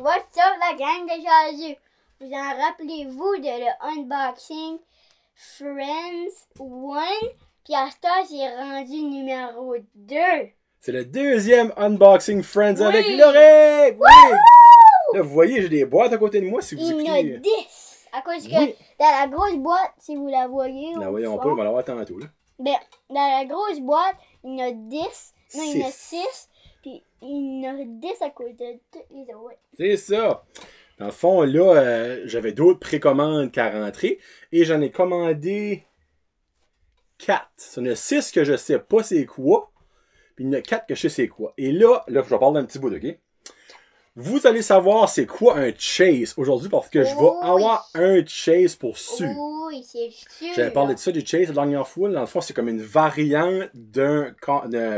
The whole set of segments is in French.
what's up la gang de Jazu? Vous en rappelez-vous de le unboxing Friends 1? Puis à ce temps, c'est rendu numéro 2. C'est le deuxième unboxing Friends avec Oui. Lorraine! Oui! Wouhou! Là, vous voyez, j'ai des boîtes à côté de moi si vous Il y en écoutez. a 10. À cause que Oui. dans la grosse boîte, si vous la voyez. La au voyons fond, pas, on va l'avoir tantôt. Là. ben, dans la grosse boîte, il y en a 10. Non, il y en a 6. 6. Puis il y en a 10 à cause de toutes les autres. C'est ça! Dans le fond, là, j'avais d'autres précommandes qu'à rentrer et j'en ai commandé 4. Il y en a 6 que je sais pas c'est quoi, puis il y en a 4 que je sais c'est quoi. Et là, je vais parler d'un petit bout, OK? Vous allez savoir c'est quoi un chase aujourd'hui parce que je vais avoir un chase pour su. Oui, c'est sûr. J'avais parlé de ça, du chase la dernière fois. Dans le fond, c'est comme une variante d'un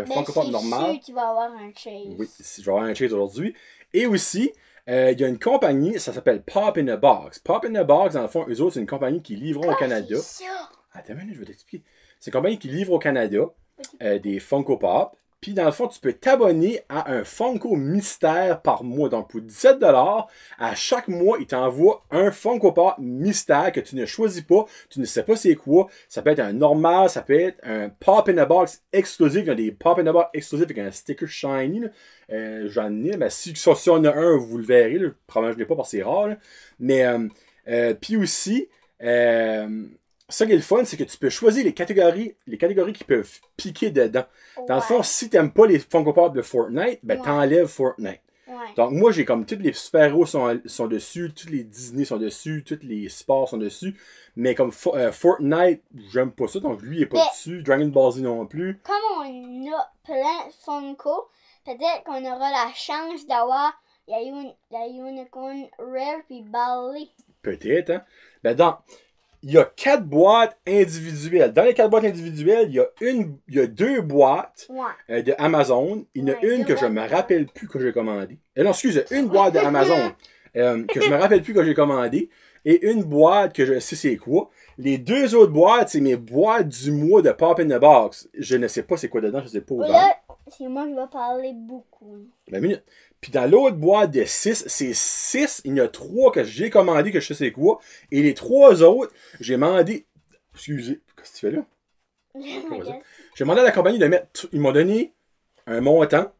Funko Pop normal. Sûr, tu vas avoir un chase. Oui, je vais avoir un chase aujourd'hui. Et aussi, il y a une compagnie, ça s'appelle Pop in a Box. Pop in a Box, dans le fond, eux autres, c'est une compagnie qui livre au Canada. C'est ça. Attends une minute, je vais t'expliquer. C'est une compagnie qui livre au Canada des Funko Pop. Puis dans le fond, tu peux t'abonner à un Funko mystère par mois. Donc pour 17$, à chaque mois, ils t'envoient un Funko Pop mystère que tu ne choisis pas. Tu ne sais pas c'est quoi. Ça peut être un normal, ça peut être un Pop in a Box exclusif. Il y a des Pop in a Box exclusifs avec un sticker shiny. J'en ai, mais si on a un, vous le verrez. Là. Probablement, je ne l'ai pas parce que c'est rare. Là. Mais puis aussi, ça qui est le fun, c'est que tu peux choisir les catégories qui peuvent piquer dedans. Dans le fond, si tu n'aimes pas les Funko Pop de Fortnite, ben t'enlèves Fortnite. Ouais. Donc moi, j'ai comme tous les super-héros sont dessus, tous les Disney sont dessus, tous les sports sont dessus. Mais comme Fortnite, j'aime pas ça, donc lui, il est pas dessus. Dragon Ball Z non plus. Comme on a plein de Funko, peut-être qu'on aura la chance d'avoir la Unicorn Rare puis Bally. Peut-être, hein? Ben donc, il y a 4 boîtes individuelles. Dans les 4 boîtes individuelles, il y a 2 boîtes de Amazon. Il y en a une que je me rappelle plus que j'ai commandée. Non, excuse, une boîte de Amazon que je me rappelle plus que j'ai commandée. Et une boîte que je sais c'est quoi. Les 2 autres boîtes, c'est mes boîtes du mois de Pop in the Box. Je ne sais pas c'est quoi dedans, je sais pas où. Là, c'est moi qui vais parler beaucoup. Ben, minute. Puis dans l'autre boîte de 6, c'est 6. Il y en a 3 que j'ai commandé, que je sais c'est quoi. Et les 3 autres, j'ai demandé. Excusez, qu'est-ce que tu fais là? J'ai demandé à la compagnie de mettre. Ils m'ont donné un montant.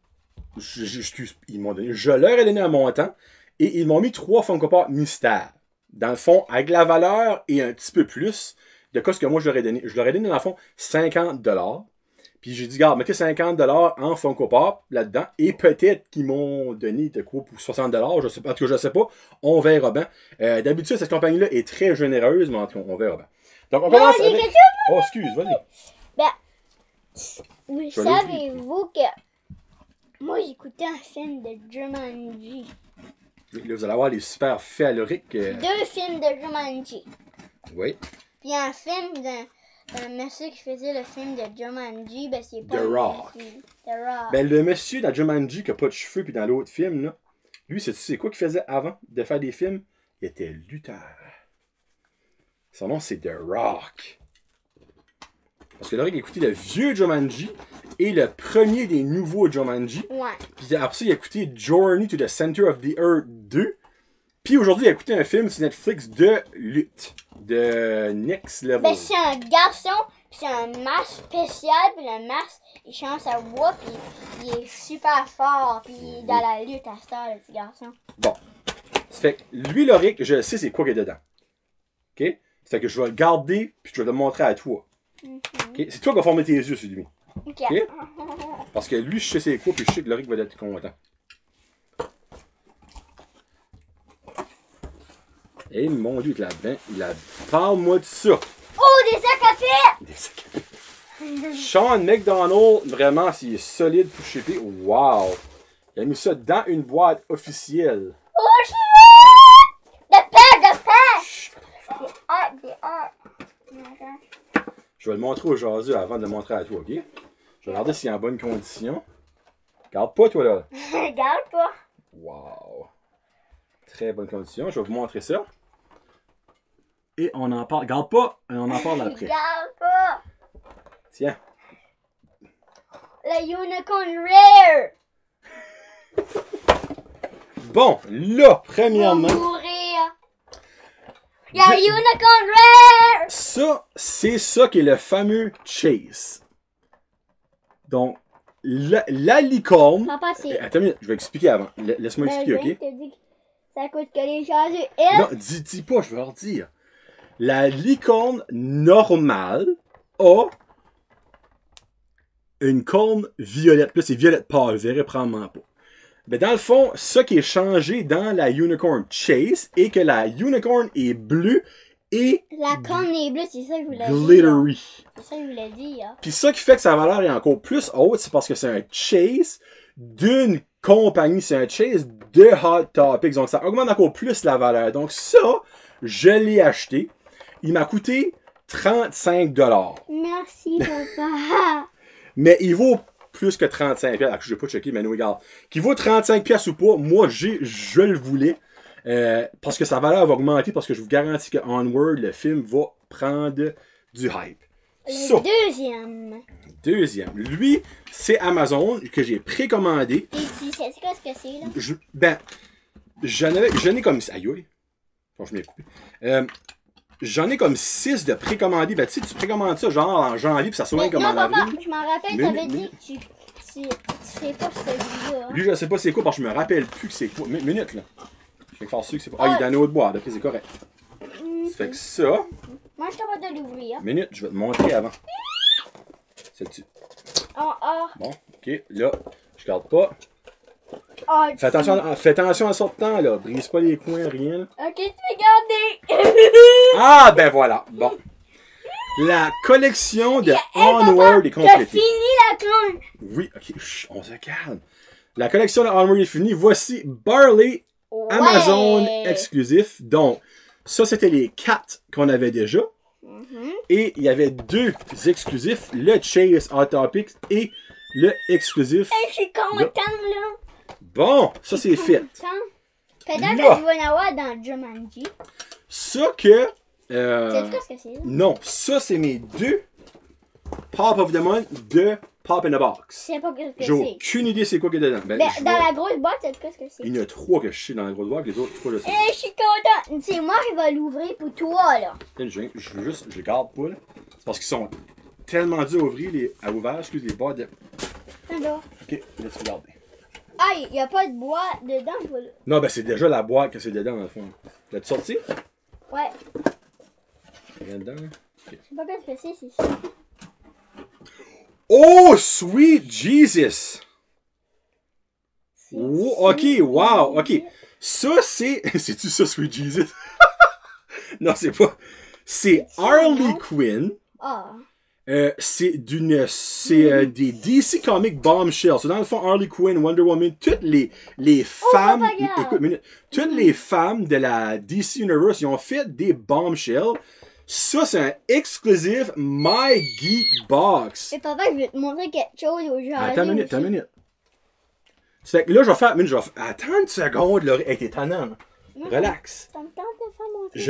Je leur ai donné un montant. Et ils m'ont mis 3 Funko Pop mystères. Dans le fond, avec la valeur et un petit peu plus de ce que moi je leur ai donné. Je leur ai donné, dans le fond, 50$. Puis j'ai dit, regarde, mettez 50$ en Funko Pop là-dedans. Et peut-être qu'ils m'ont donné de quoi pour 60$. Je sais pas. En tout cas, je sais pas. On verra bien. D'habitude, cette compagnie-là est très généreuse, mais en tout cas, on verra bien. Donc, on commence avec... Oh, excuse, vas-y. Ben, savez-vous que moi, j'écoutais un film de Jumanji. Là, vous allez avoir les super faits aloriques. 2 films de Jumanji. Oui. Puis un film d'un monsieur qui faisait le film de Jumanji, ben c'est pas The Rock. The Rock. Ben, le monsieur dans Jumanji qui a pas de cheveux, puis dans l'autre film, là, lui, c'est quoi qu'il faisait avant de faire des films? Il était lutteur. Son nom, c'est The Rock. Parce que là, il a écouté le vieux Jumanji et le premier des nouveaux Jumanji. Ouais. Puis après ça, il a écouté Journey to the Center of the Earth 2. Puis aujourd'hui, il a écouté un film sur Netflix de lutte. De Next Level. Ben, c'est un garçon, puis c'est un masque spécial, puis le masque, il change sa voix, puis il est super fort, puis il est dans la lutte à ce temps, le petit garçon. Bon. Ça fait que lui, Loric, je sais c'est quoi qu'il y a dedans. OK? Ça fait que je vais le garder, puis je vais te le montrer à toi. Okay? C'est toi qui vas former tes yeux sur lui. OK. Okay? Parce que lui, je sais c'est quoi, puis je sais que Loric va être content. Eh mon Dieu, là-dedans, parle-moi de ça. Oh, des sacs à pied! Des sacs à pied. Sean McDonald, vraiment, s'il est solide pour shipper. Wow! Il a mis ça dans une boîte officielle. Oh, shit! De paix! Chut, pas trop fort. Des heures. Je vais le montrer au jasu avant de le montrer à toi, ok? Je vais regarder s'il est en bonne condition. Regarde pas, toi, là. Regarde pas. Wow! Très bonne condition. Je vais vous montrer ça. Et on en parle. Regarde pas, on en parle après. Regarde pas. Tiens. La Unicorn Rare. Bon, là, premièrement... Mourir. Il y a Unicorn Rare! Ça, c'est ça qui est le fameux Chase. Donc, la licorne... Papa, c'est... Attends une minute, je vais expliquer avant. Laisse-moi expliquer, OK? Te dis que ça coûte que les chargeurs. Non, dis pas, je vais leur dire. La licorne normale a une corne violette. Là, c'est violette pâle, je verrai probablement pas. Mais dans le fond, ce qui est changé dans la Unicorn Chase est que la Unicorn est bleue et La corne est bleue, c'est ça que je voulais dire. glittery. C'est ça que je voulais dire. Puis ça qui fait que sa valeur est encore plus haute, c'est parce que c'est un Chase d'une compagnie, c'est un Chase de Hot Topics. Donc ça augmente encore plus la valeur. Donc ça, je l'ai acheté. Il m'a coûté 35 $. Merci, papa. Mais il vaut plus que 35 $. Je n'ai pas checké, mais nous regarde. Qu'il vaut 35 $ ou pas, moi, je le voulais. Parce que sa valeur va augmenter, parce que je vous garantis que Onward, le film, va prendre du hype. Le Deuxième. Lui, c'est Amazon, que j'ai précommandé. Et tu sais quoi ce que c'est, là? J'en ai comme... Aïe, aïe. Bon, je m'ai coupé. J'en ai comme 6 de précommandés. Ben, tu sais, tu précommandes ça genre en janvier, puis ça soit comme en papa, avril. je m'en rappelle, t'avais dit que tu sais pas celui-là. Lui, je sais pas c'est quoi, parce que je me rappelle plus que c'est quoi. Minute, là. Je vais faire sûr que c'est quoi. Ah, il est dans une autre boîte. Ok, c'est correct. Ça fait que ça... Moi, je t'en vais de l'ouvrir. Minute, je vais te montrer avant. C'est-tu? Bon, ok, là, je garde pas. Fais attention en sortant, là. Brise pas les coins, rien. Là. Ok, tu peux garder. Ah, ben voilà. Bon. La collection de Onward est T'as complétée. fini la clone. Oui, ok, on se calme. La collection de Onward est finie. Voici Barley Amazon exclusif. Donc, ça, c'était les 4 qu'on avait déjà. Et il y avait 2 exclusifs, le Chase Hot Topics et le exclusif. Je suis contente, là. Bon, ça c'est fait. Peut-être Là. que je vais en avoir dans Jumanji. Ça que... C'est quoi ce que c'est, là? non, ça c'est mes 2 Pop of the Month de Pop in a Box. Je sais pas ce que J'ai c'est. aucune idée c'est quoi qu'il y a dedans. Ben, je Dans vais- la grosse boîte, c'est quoi ce que c'est? Il y en a 3 que je sais dans la grosse boîte, les autres 3 je sais. Je suis contente. C'est moi qui vais l'ouvrir pour toi, là. Je veux juste, je les garde pas là. C'est parce qu'ils sont tellement durs à ouvrir, excuse les boîtes de... Alors. Ok, laisse regarder. Ah, il n'y a pas de boîte dedans. Non, ben c'est déjà la boîte que c'est dedans dans le fond. L'as-tu sorti? Ouais. Rien dedans, là. Je sais pas ce que c'est ça. Oh, sweet Jesus! Oh, ok, wow, ok. Ça, c'est... C'est-tu ça, Sweet Jesus? Non, c'est pas... C'est Harley Quinn. Ah. C'est des DC Comics Bombshells. C'est dans le fond Harley Quinn, Wonder Woman, toutes les femmes... écoute une minute. Toutes les femmes de la DC Universe, ils ont fait des Bombshells. Ça, c'est un exclusif My Geek Box. Et papa, je vais te montrer quelque chose aujourd'hui. Attends une minute. Ça fait que là, je vais faire... Attends une seconde, là. Hey, t'es tannant. Relax. Ça me tente de faire montrer.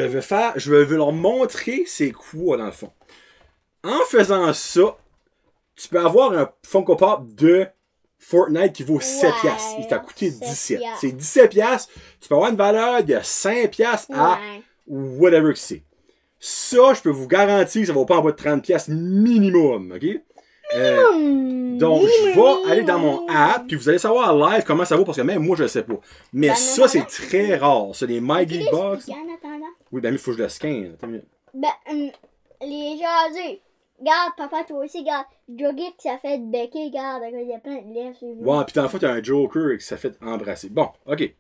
Je vais leur montrer c'est quoi, dans le fond. En faisant ça, tu peux avoir un Funko Pop de Fortnite qui vaut 7 piastres. Il t'a coûté 17. C'est 17 piastres. Tu peux avoir une valeur de 5 piastres à whatever que c'est. Ça, je peux vous garantir que ça ne va pas en bas de 30 piastres minimum, ok? Donc, je vais aller dans mon app, puis vous allez savoir en live comment ça vaut, parce que même moi, je ne sais pas. Mais ça, c'est très rare. C'est les My Geek Box. Oui, ben, il faut que je le scanne. Attends une minute. Ben, les jaseux. Regarde, papa, toi aussi, regarde. Jogging qui s'est fait becquer, regarde, il y a plein de lèvres sur lui. Ouais, puis dans le fond, t'as un Joker qui s'est fait embrasser. Bon, ok.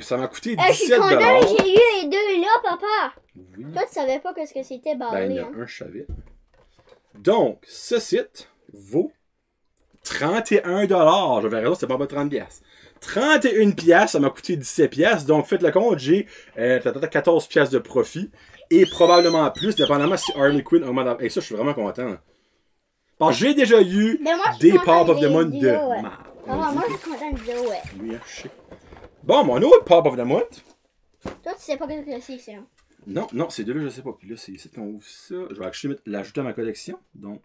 Ça m'a coûté 17 Je suis content, j'ai eu les deux là, papa. Oui. Toi, tu savais pas ce que c'était, Ben, il y Barley. en a un, je savais. Donc, ce site vaut 31 $. Je verrai là, c'est pas bas de 30 piastres. 31 piastres, ça m'a coûté 17 piastres. Donc, faites le compte, j'ai 14 piastres de profit. Et probablement plus, dépendamment si Harley Quinn augmente. Et ça, je suis vraiment content. Parce que j'ai déjà eu des Pop of the Month de marde. Moi, je suis content de dire ouais. Oui, je sais. Bon, mon autre Pop of the Month. Toi, tu sais pas ce que c'est, ça. Non, non, c'est de là, je sais pas. Puis là, c'est ici qu'on ouvre ça. Je vais l'ajouter à ma collection. Donc,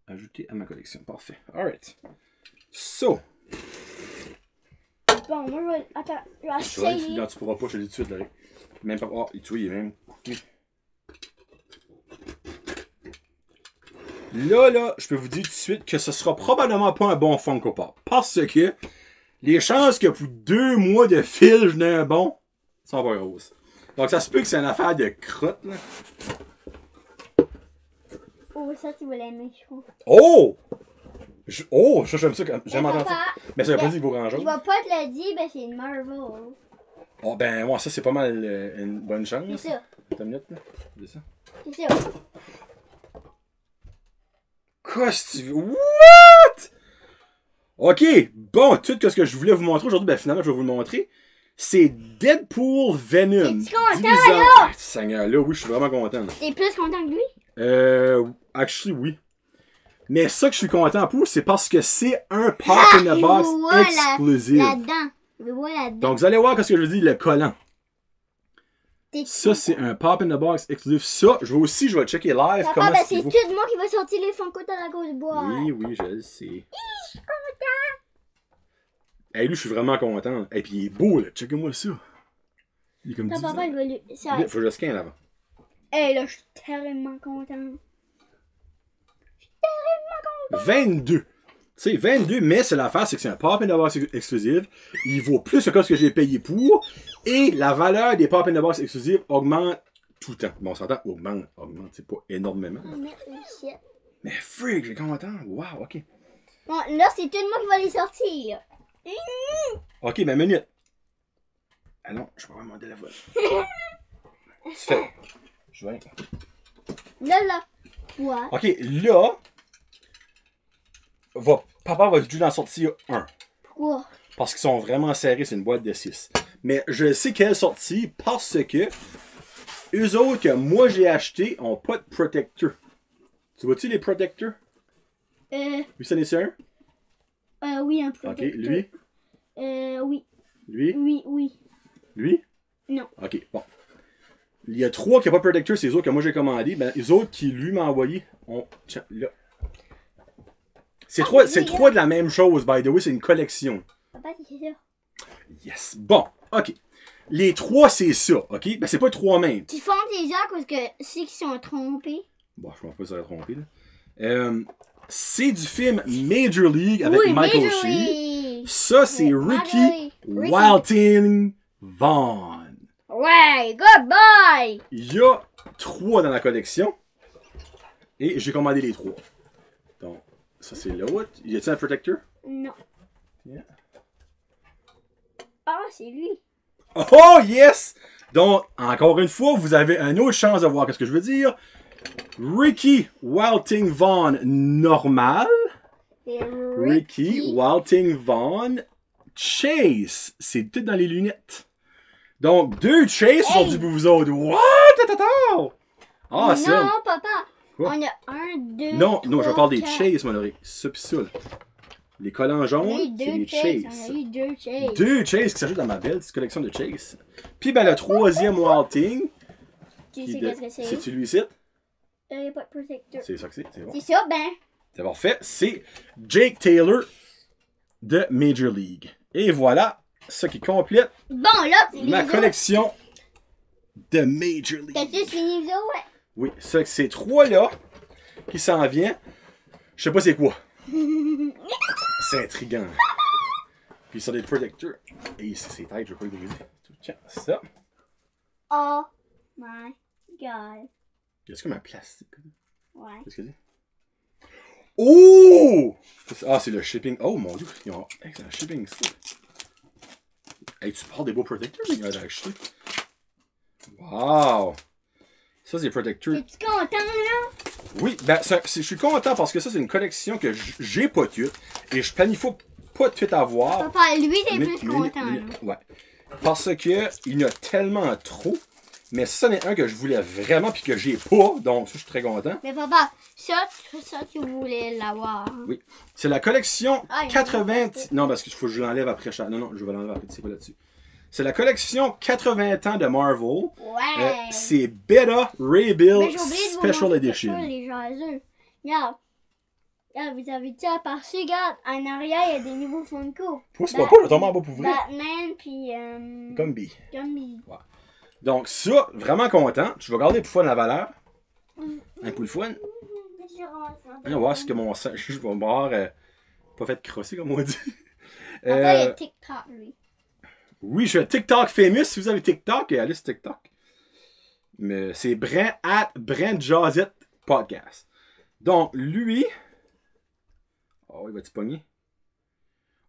ajouter à ma collection. Parfait. Alright. So. Bon, moi, je vais... Attends, je vais Tu vois, essayer. non, tu pourras pas, je te le dis tout de suite, Larry. Même pas. Oh, tu vois, il est même coupé. Là, je peux vous dire tout de suite que ce sera probablement pas un bon Funko Pop. Parce que les chances que pour 2 mois de fil, je n'ai un bon, sont pas grosses. Donc, ça se peut que c'est une affaire de crotte, là. Oh, ça, tu vas l'aimer, je crois. Oh! Oh, ça, j'aime ça. J'aime Mais entendre ça. papa, Mais ça veut pas dire qu'il vaut grand je chose. vais pas te le dire, ben c'est une Marvel. Oh, ben, moi, ça, c'est pas mal une bonne chance. C'est ça. Attends une minute, là. C'est ça. C'est ça. Quoi, si tu veux? What? Ok, bon, tout ce que je voulais vous montrer aujourd'hui, ben finalement, je vais vous le montrer. C'est Deadpool Venom. Es-tu content, Divisant- là? Ah, Seigneur, là, oui, je suis vraiment content. Là. T'es plus content que lui? Actually, oui. Mais ça que je suis content pour, c'est parce que c'est un Pop in the il Box voit exclusif. Là-dedans. Je le vois là-dedans. Donc, vous allez voir ce que je dis, le collant. T'es Ça, c'est un Pop in the Box exclusif. Ça, je vais le checker live. Papa, Comment ben c'est c'est beau. tout moi qui va sortir les Funko dans la grosse boîte. Oui, oui, je le sais. Hey, lui, je suis vraiment content. Et puis, il est beau, là. Checkez-moi ça. Il est comme Non, 10 papa, ans. je vais lui... Ça... Faut que je le scanne avant. Hey, là, je suis tellement content. 22. Tu sais, 22, mais c'est l'affaire, c'est que c'est un Pop in the Box exclusif. Il vaut plus que ce que j'ai payé pour. Et la valeur des Pop in the Box exclusifs augmente tout le temps. Bon, on s'entend, augmente, c'est pas énormément. On va mettre ici. Mais freak, j'ai content. Wow, ok. Bon, là, c'est tout moi qui va les sortir. Ok, mais minute. Ah non, je vais pas remonter la voix. C'est fait. Je vais. Là. Quoi? Ok, là. Papa va juste en sortir un. Pourquoi? Parce qu'ils sont vraiment serrés, c'est une boîte de 6. Mais je sais quelle sortie parce que eux autres que moi j'ai acheté ont pas de protecteur. Tu vois-tu les protecteurs? Lui, ça n'est un? Oui, un Ok, protecteur. lui? Oui. Lui? Oui. Lui? Non. Ok, bon. Il y a 3 qui n'ont pas de protecteur, c'est les autres que moi j'ai commandé. Ben, les autres qui lui m'a envoyé ont. Tiens, là. C'est trois de la même chose, by the way, c'est une collection. Papa, c'est ça. Yes. Bon, ok. Les 3, c'est ça, ok? Ben, c'est pas 3 mêmes. Tu fonds déjà parce que ceux qui sont trompés. Bon, je pense pas que ça va tromper, là. C'est du film Major League avec Oui, Michael Major Sheen. League. Ça, c'est Ouais, Ricky Ricky. Walton Vaughn. Ouais, goodbye! Il y a 3 dans la collection. Et j'ai commandé les 3. Donc, ça, c'est l'autre. Y a-t-il un protecteur? Non. Yeah. Ah, c'est lui. Oh, yes! Donc, encore une fois, vous avez une autre chance de voir ce que je veux dire. Ricky Walton Vaughn normal. C'est Ricky Walton Vaughn Chase. C'est tout dans les lunettes. Donc, 2 Chase aujourd'hui pour vous autres. What? Ah, non, ça. papa. Quoi? On a 1, 2, Non, je 3, parle des 4. Chase, mon oreille. Ça pis ça, là. Les collants On a eu jaunes, c'est 2 les Chase. Chase. On a eu 2 Chase. 2 Chase qui s'ajoutent dans ma belle petite collection de Chase. Puis, ben, le 3e Walting. Tu sais qu'est-ce que c'est? C'est celui-ci? Il n'y a pas de protecteur. C'est ça que c'est bon. C'est ça, ben. C'est parfait. C'est Jake Taylor de Major League. Et voilà ce qui complète Bon, là, c'est ma les collection de Major League. T'as-tu fini ça, ouais? Oui, c'est ces 3-là qui s'en viennent. Je sais pas c'est quoi. C'est intriguant. Puis ça des protecteurs. Et c'est têtes, je vais pas les briser. Tiens, ça. Oh my god. Est-ce que ma plastique? Ouais. Qu'est-ce que c'est? Oh! Ah, c'est le shipping. Oh mon dieu, ils ont c'est un shipping ça. Hey, tu parles des beaux protecteurs, les gars, actually. Wow! Ça, c'est les protecteurs. Es-tu content, là? Oui, ben, je suis content parce que ça, c'est une collection que j'ai pas toute. Et je planifie pas tout avoir. Papa, lui, t'es plus content, là. Ouais. Parce que il y en a tellement trop. Mais ça, c'en est un que je voulais vraiment puis que j'ai pas. Donc, ça, je suis très content. Mais papa, ça tu voulais l'avoir. Oui. C'est la collection Ah, il y en a 80... un peu. Non, parce qu'il faut que je l'enlève après chaque... Non, je vais l'enlever après. C'est pas là-dessus. C'est la collection 80 ans de Marvel. Ouais. C'est Beta Ray Bill Mais j'ai oublié de vous Special montrer Edition. quelque chose, les jaseux. Regarde. Ah, vous avez-tu aperçu, regarde, en arrière, il y a des nouveaux Funko. Pousse-moi pas, je vais tomber en bas pour vrai. Batman, puis... Gumby. Gumby. Ouais. Donc ça, vraiment content. Je vais garder pour fun la valeur. Un coup de fun. On va voir ce que mon sang... Je vais me voir pas fait crosser, comme on dit. Papa, il y a TikTok, lui. Oui, je suis un TikTok famous. Si vous avez TikTok, allez sur TikTok. Mais c'est Brent Josette Podcast. Donc, lui... Oh, il va-tu pogner?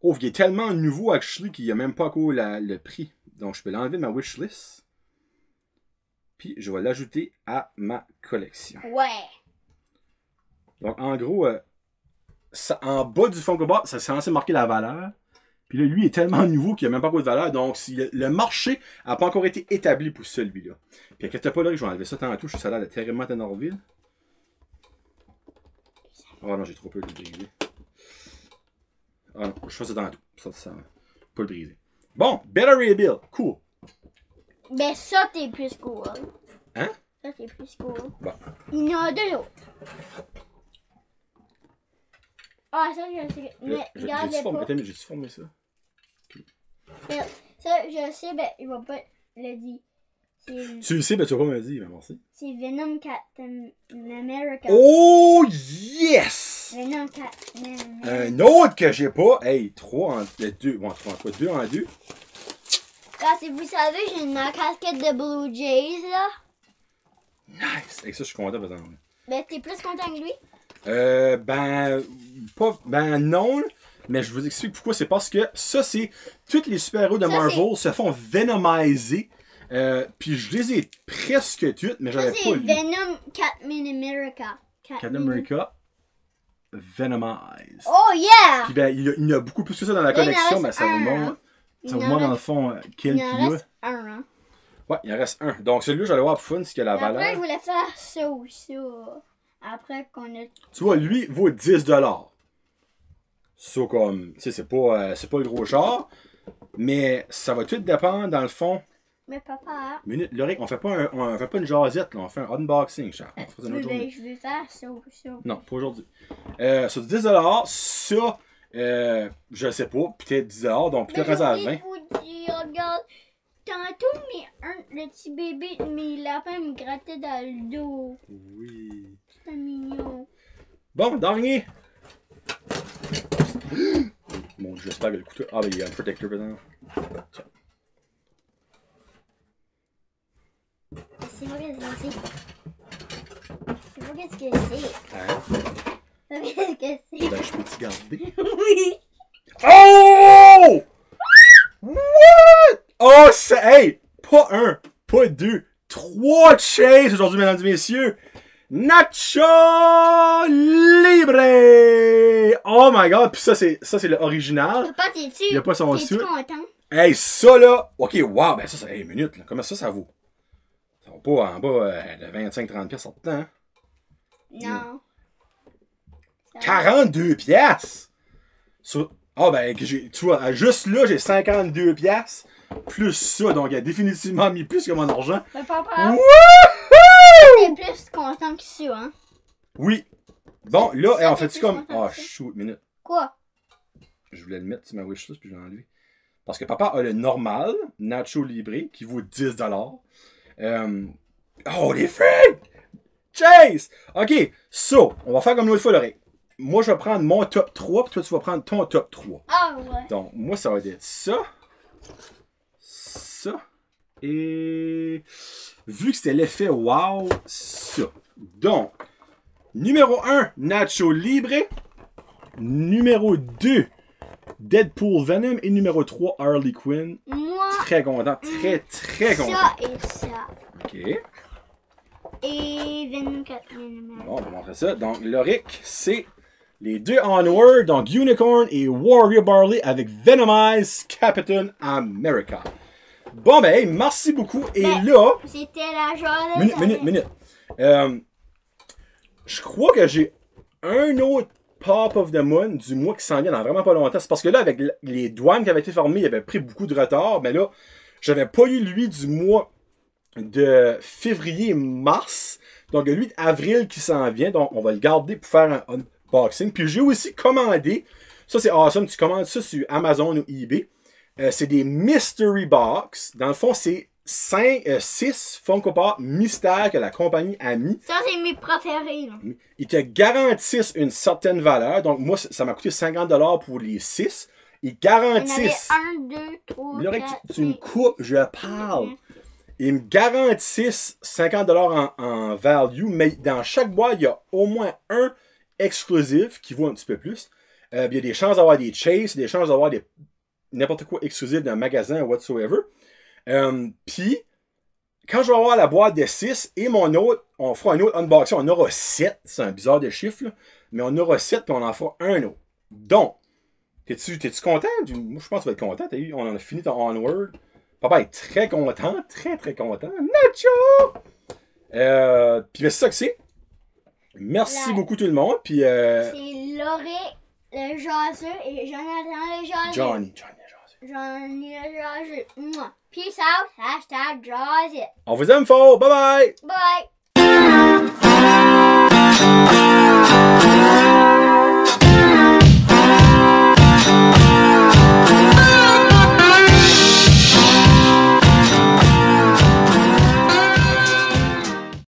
Oh, il est tellement nouveau, actually, qu'il n'y a même pas encore le prix. Donc, je peux l'enlever de ma wishlist. Puis, je vais l'ajouter à ma collection. Ouais. Donc, en gros, en bas du Funko Pop, ça c'est censé marquer la valeur. Puis là, lui, il est tellement nouveau qu'il n'y a même pas encore de valeur. Donc, le marché n'a pas encore été établi pour celui-là. Puis, inquiète pas, là, je vais enlever ça tantôt. Je suis salaire de terriblement énervé. Oh non, j'ai trop peur de le briser. Ah non, je fais ça tantôt. Ça pas le briser. Bon, Battery Bill. Cool. Ben ça, t'es plus cool. Hein? Ça, t'es plus cool. Bon. Il y en a deux autres. Ah, ça, je sais. Mais regardez pas. J'ai-tu formé ça? Mais ça, je sais, ben, il va pas le dire. Tu le sais, ben tu vas pas me le dire, ben merci. C'est Venom Captain America. Oh yes! Venom Captain America. Un autre que j'ai pas. Hey, 3 en 2. Bon, 3 en 3, 2 en 2. Quand si vous savez, j'ai ma casquette de Blue Jays, là. Nice! Hey, ça, je suis content, par exemple. Ben, t'es plus content que lui? Ben non, mais je vous explique pourquoi. C'est parce que ça, c'est tous les super-héros de Marvel se font venomiser. Puis je les ai presque toutes, mais j'avais pas lu. C'est Venom Captain America. Captain America Venomize. Oh yeah! Puis ben, il y a beaucoup plus que ça dans la collection, mais ça vous montre. Ça vous montre dans le fond quel qu'il y a. Il en reste un, hein? Ouais, il en reste un. Donc celui-là, j'allais voir pour fun, ce qu'il y a la valeur. Après, je voulais faire ça ou ça. Après qu'on a... Tu vois, lui, vaut 10$. Ça, comme, tu sais, c'est pas le gros char. Mais ça va tout dépendre, dans le fond. Mais papa... Minute, Loric, on fait pas une jasette, là. On fait un unboxing, Charles. On fait ça une autre journée. Je vais faire ça ou ça. Non, pas aujourd'hui. Sur 10$, ça, je sais pas, peut-être 10$, donc peut-être reste à 20$. Vous dire, regarde, tantôt, le petit bébé, mes lapins me grattaient dans le dos. Oui. C'est mignon. Bon, dernier. Bon, j'espère que le couteau... Ah, ben il y a un protecteur dedans. C'est pas qu'est-ce que c'est. C'est pas qu'est-ce que c'est. Hein? C'est pas qu'est-ce que c'est. Ben, je peux-tu garder? Oui. Oh! What? Oh, c'est... Hey! Pas un, pas deux, 3 chases aujourd'hui, mesdames et messieurs. Nacho Libre! Oh my god! Puis ça, c'est l'original. Papa, t'es-tu... Il n'y a pas son T'es-tu suite. content? Hey, ça là! Ok, wow! Ben ça, hey, une minute, là. Comment ça vaut? Ça vaut pas en bas de 25-30 pièces en temps, hein? Non. 42 pièces! Ah ben, tu vois, juste là, j'ai 52 pièces plus ça, donc il a définitivement mis plus que mon argent. Mais papa, Wouhou! t'es plus content que ça, hein? Oui. Bon, là, Ça, on t'es fait-tu plus comme... content Ah, que ça? shoot, minute. Quoi? Je voulais le mettre sur ma wishlist, puis je l'ai enlevé. Parce que papa a le normal, Nacho Libre, qui vaut 10$. Oh, les freaks! Chase! Ok, so, on va faire comme l'autre fois, l'oreille. Moi, je vais prendre mon top 3, puis toi, tu vas prendre ton top 3. Ah ouais. Donc, moi, ça va être ça, ça, et vu que c'était l'effet wow, ça. Donc, numéro 1, Nacho Libre. Numéro 2, Deadpool Venom. Et numéro 3, Harley Quinn. Moi, Très content, très content. ça et ça. Ok. Et 24 mm. Bon, on va montrer ça. Donc, Loric, c'est les deux Onward, donc Unicorn et Warrior Barley avec Venomize Captain America. Bon, ben, hey, merci beaucoup. Et là... C'était la journée. Minute. Je crois que j'ai un autre Pop of the Moon du mois qui s'en vient dans vraiment pas longtemps. C'est parce que là, avec les douanes qui avaient été fermées, il avait pris beaucoup de retard. Mais là, j'avais pas eu lui du mois de février-mars. Donc, lui d'avril qui s'en vient. Donc, on va le garder pour faire un unboxing. Puis j'ai aussi commandé, ça c'est awesome, tu commandes ça sur Amazon ou eBay. C'est des mystery box. Dans le fond, c'est 6 Funko Pop mystères que la compagnie a mis. Ça, c'est mes préférés. Là. Ils te garantissent une certaine valeur. Donc, moi, ça m'a coûté 50$ pour les 6. Ils garantissent. Il y en avait 1, 2, 3, 4, tu me coupes, je parle. Ils me garantissent 50$ en value, mais dans chaque boîte, il y a au moins un exclusif qui vaut un petit peu plus. Il y a des chances d'avoir des chases, des chances d'avoir n'importe quoi exclusif d'un magasin ou whatsoever. Puis, quand je vais avoir la boîte de 6 et mon autre, on fera un autre unboxing. On aura 7. C'est un bizarre de chiffre, là. Mais on aura 7 puis on en fera un autre. Donc, t'es-tu content? Moi, je pense que tu vas être content. On en a fini ton Onward. Papa est très content. Très, très content. Nacho! Puis, c'est ça que c'est. Merci beaucoup tout le monde. Puis, c'est Loré le jaseux et Jonathan le jaseux. Johnny le jaseux. Johnny le jaseux. Mouah. Peace out. #jaseux. On vous aime fort. Bye bye! Bye!